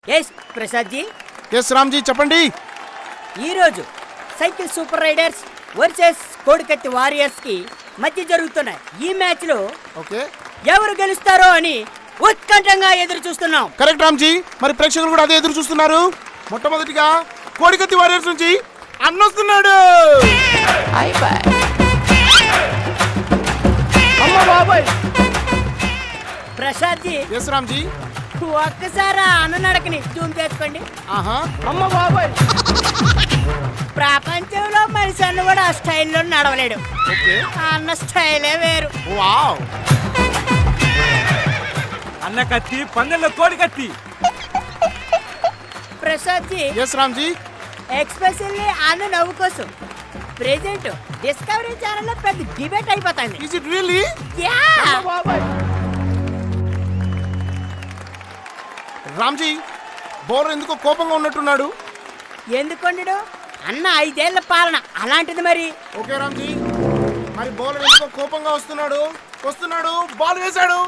Yes Prasad ji. Yes Ramji చెప్పండి. ఈరోజు cycle super riders versus కోడికత్తి వారియర్స్ కి మధ్య జరుగుతున్న ఈ మ్యాచ్ లో ఓకే ఎవరు గెలుస్తారో అని ఉత్కంఠంగా ఎదురు చూస్తున్నాం. కరెక్ట్ రామ్జీ. మరి ప్రేక్షకులు కూడా అదే ఎదురు చూస్తున్నారు. మొట్టమొదటిగా కోడికత్తి వారియర్స్ నుంచి అన్నొస్తున్నాడు. ప్రసాద్ జీ. ఎస్ రామ్జీ. ఒక్కసారి అన్న నడకని జూమ్ చేసుకోండి. ఆహా అమ్మ బాబాయ్, ప్రపంచంలో మనిషి అన్న కూడా ఆ స్టైల్లో నడవలేడు. ఓకే అన్న స్టైలే వేరు. వావ్. అన్న కత్తి పందెంలో కోడి కత్తి. ప్రసాద్ జీ. ఎస్ రామ్జీ. ఎక్స్పెషల్లీ అన్న నవ్వు కోసం ప్రెజెంట్ డిస్కవరీ ఛానల్లో పెద్ద డిబేట్ అయిపోతుంది. Is it really? యా. బాబాయ్, రామ్జీ బౌలర్ ఎందుకో కోపంగా ఉన్నట్టున్నాడు. ఎందుకొండడు అన్న 5 ఏళ్ల పాలన అలాంటిది మరి. ఓకే రామ్జీ. మరి బౌలర్ ఎందుకో కోపంగా వస్తున్నాడు. బాల్ వేశాడు.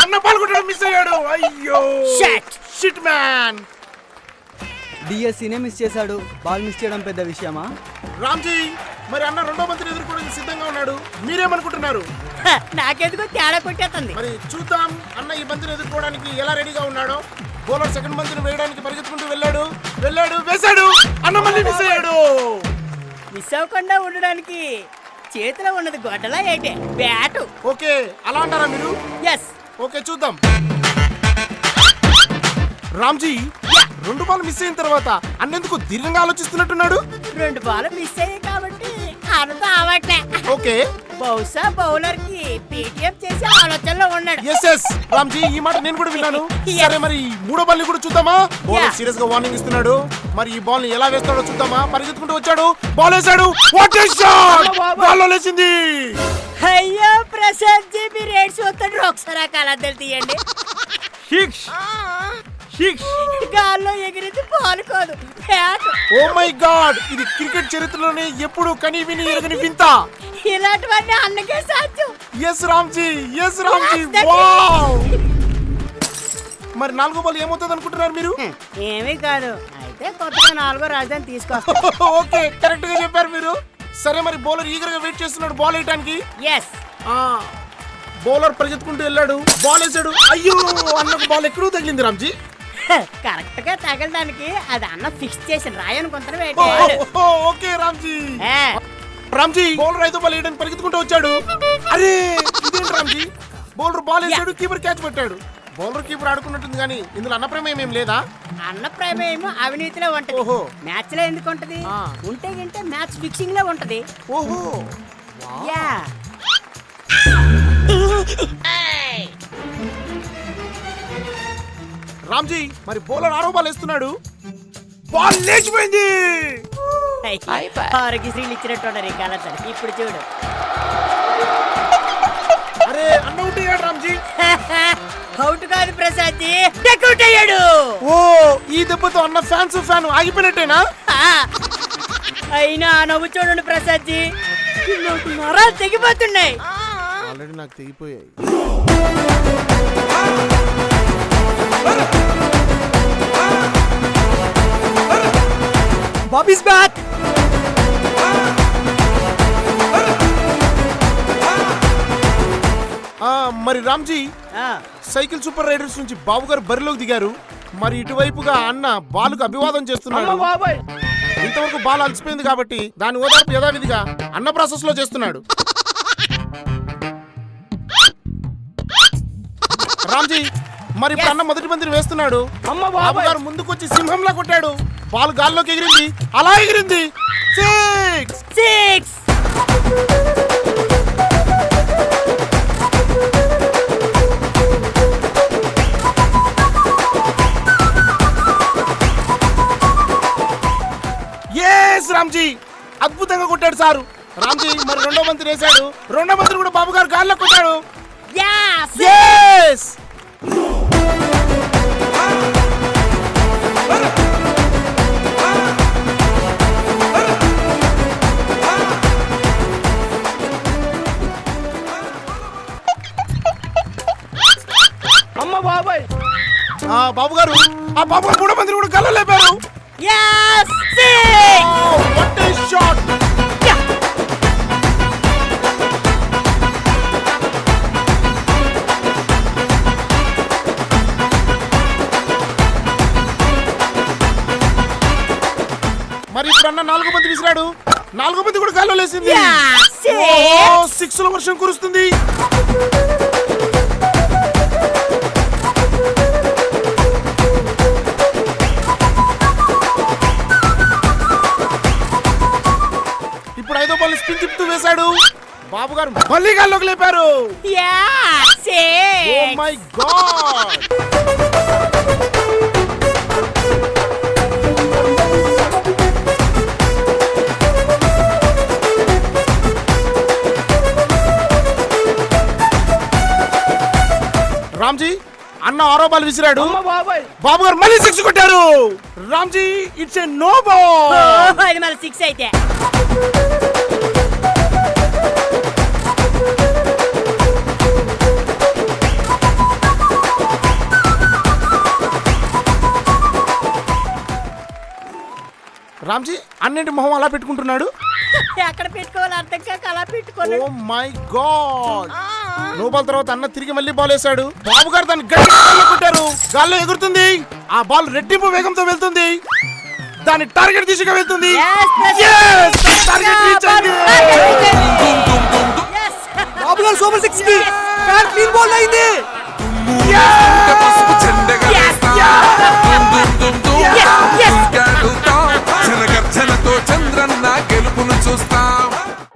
అన్న బాల్ కొట్టడం మిస్ అయ్యాడు. అయ్యో షిట్ మ్యాన్. డిఎస్సీనే మిస్ చేశాడు. బాల్ మిస్ చేయడం పెద్ద విషయమా? రామ్జీ మరి అన్న రెండో బంతిని ఎదుర్కోవడానికి సిద్ధంగా ఉన్నాడు. మీరేమనుకుంటున్నారు? నాకెందుకో తేడా కొట్టేస్తుంది. మరి చూద్దాం అన్న ఈ బంతిని ఎదుర్కోవడానికి ఎలా రెడీగా ఉన్నాడో. బౌలర్ సెకండ్ బంతిని వేయడానికి పరిగెత్తుకుంటూ వెళ్ళాడు. వేశాడు. అన్న మళ్ళీ మిస్ అయ్యాడు. మిస్ అవ్వకుండా ఉండడానికి చేతిలో ఉన్నది గొడ్డలా ఏంటే? బ్యాటు. ఓకే అలా అంటారా మీరు? ఎస్. ఓకే చూద్దాం. రామ్జీ 2 బాల్ మిస్ అయిన తర్వాత అన్నెందుకు దీర్ఘంగా ఆలోచిస్తున్నట్టున్నాడు. 2 బాల్ మిస్ అయ్యాయి కాబట్టి అనుకో అవట్లే. ఓకే బహుశా బౌలర్ కి పేటిఎం చేసే ఆలోచనలో ఉన్నాడు. ఎస్ రామ్జీ ఈ మాట నేను కూడా విన్నాను. సరే మరి మూడో బాల్ ని కూడా చూద్దామా? బౌలర్ సీరియస్ గా వార్నింగ్ ఇస్తున్నాడు. మరి ఈ బాల్ ని ఎలా వేస్తాడో చూద్దామా. పరిగెత్తుకుంటూ వచ్చాడు. బాల్ వేశాడు. What a shot! బాల్ లో లేచింది. అయ్యో ప్రసాద్ జీ మీరు ఏడ్చి వస్తాడు. ఒకసారి కలద్దలు తీయండి. గాల్లో ఎగిరింది బాల్ కాదు, బ్యాట్. ఓ మై గాడ్, ఇది క్రికెట్ చరిత్రలోనే ఎప్పుడు కని విని ఎరగని వింత. ఇలాంటివన్నీ అన్నకే సాధ్యం. ఎస్ రామ్జీ. వావ్. మరి 4వ బాల్ ఏమవుతుంది అనుకుంటున్నారు మీరు? ఏమీ కాదు. అయితే కొత్తగా 4వ రాజధాని తీసుకొస్తా. ఓకే కరెక్ట్ గా చెప్పారు మీరు. సరే మరి బౌలర్ ఈగర్ గా వెయిట్ చేస్తున్నాడు బాల్ వేయడానికి. ఎస్. బౌలర్ పరిగెత్తుకుంటూ వెళ్ళాడు. బాల్ వేసాడు. అయ్యో అన్నకు బాల్ ఎక్కడో తగిలింది రామ్జీ. కరెక్ట్ గా తగలడానికి అది అన్న ఫిక్స్ చేసిన రాయి అనుకుంటారు. ఓకే రామ్జీ బౌలర్ 5వ బాల్ వేయడానికి పరిగెత్తుకుంటూ వచ్చాడు. అరే ఇదేంటి రామ్జీ, బౌలర్ బాల్ వేసాడు, కీపర్ క్యాచ్ పెట్టాడు. బౌలర్ కీపర్ ఆడుకున్నట్టుంది కానీ ఇందులో అన్న ప్రమేయం ఏం లేదా? అన్న ప్రమేయం అవినీతిలో ఉంటది. ఓహో. మ్యాచ్ లో ఎందుకు ఉంటది? ఉంటే గింటే మ్యాచ్ ఫిక్సింగ్ లో ఉంటది. ఓహో యా. రామ్జీ మరి బౌలర్ 6వ బాల్ వేస్తున్నాడు. బాల్ లేచిపోయింది. ఆరోగ్యశ్రీలు ఇచ్చినట్టు ఉన్నారు ఈ కాలం. ఇప్పుడు చూడు. అరే అన్న అవుట్ అయ్యాడు రామ్జీ. అవుట్ కాదు ప్రసాద్ జీ, డెకౌట్ అయ్యాడు. ఓ ఈ దెబ్బతో అన్న ఫ్యాన్ ఆగిపోయినట్టేనా? అయినా నవ్వు చూడండి ప్రసాద్ జీ, నరాలు తెగిపోతున్నాయి. ఆల్రెడీ నాకు తెగిపోయాయి. Bobby's back. మరి రామ్జీ సైకిల్ సూపర్ రైడర్స్ నుంచి బాబు గారు బరిలోకి దిగారు. మరి ఇటువైపుగా అన్న బాలుకు అభివాదం చేస్తున్నాడు. బాబాయ్, ఇంతవరకు బాల్ అలసిపోయింది కాబట్టి దాని ఓదార్పు యథావిధిగా అన్న ప్రాసెస్ లో చేస్తున్నాడు. రామ్జీ మరి ఇప్పుడు అన్న మొదటి బంతిని వేస్తున్నాడు. బాబు గారు ముందుకొచ్చి సింహంలా కొట్టాడు. బాల్ గాల్లోకి ఎగిరింది. అలా ఎగిరింది. 6. రామ్జీ అద్భుతంగా కొట్టాడు సారు. రామ్జీ మరి 2వ బంతిని వేశాడు. 2వ బంతిని కూడా బాబు గారు గాల్లో కొట్టాడు. అమ్మ బాబాయ్, బాబు గారు ఆ బాబు గారు 3 మందిని కూడా గల్ల లేపారు. Yes, six! What a shot. మరి ఇప్పుడు అన్న 4 మంది విసిరాడు. 4 మంది కూడా గాల్లో లేసింది. Yeah, six! 6ల వర్షం కురుస్తుంది. ఇప్పుడు 5వ బాల్ స్పిన్ తిప్పుతూ వేశాడు. బాబు గారు మళ్ళీ గాల్లోకి లేపారు. Yeah, six! Oh my god. Ramji అన్న 6వ బాల్ విసిరాడు. అమ్మ బాబాయ్ బాబు గారు మళ్ళీ 6 కొట్టారు. Ramji it's a no ball. Oh, అది మళ్ళీ సిక్స్ అయితే. రామ్జీ అన్నింటి మొహం అలా పెట్టుకుంటున్నాడు. ఎక్కడ పెట్టుకోవాలి అర్థం కాక అలా పెట్టుకోవాలి. Oh my god. No ball తర్వాత అన్న తిరిగి మళ్ళీ బాల్ వేశాడు. బాబు గారు దాన్ని గట్టిగా గాల్లో కొట్టారు. గాల్లో ఎగురుతుంది. ఆ బాల్ రెట్టింపు వేగంతో వెళ్తుంది. దాని టార్గెట్ దిశగా వెళ్తుంది. Yes, Yes! టార్గెట్ రీచ్ అయింది. Yes! బాబు గారు సూపర్ 6 కి క్లీన్ బాల్ అయింది. Yes! Yeah!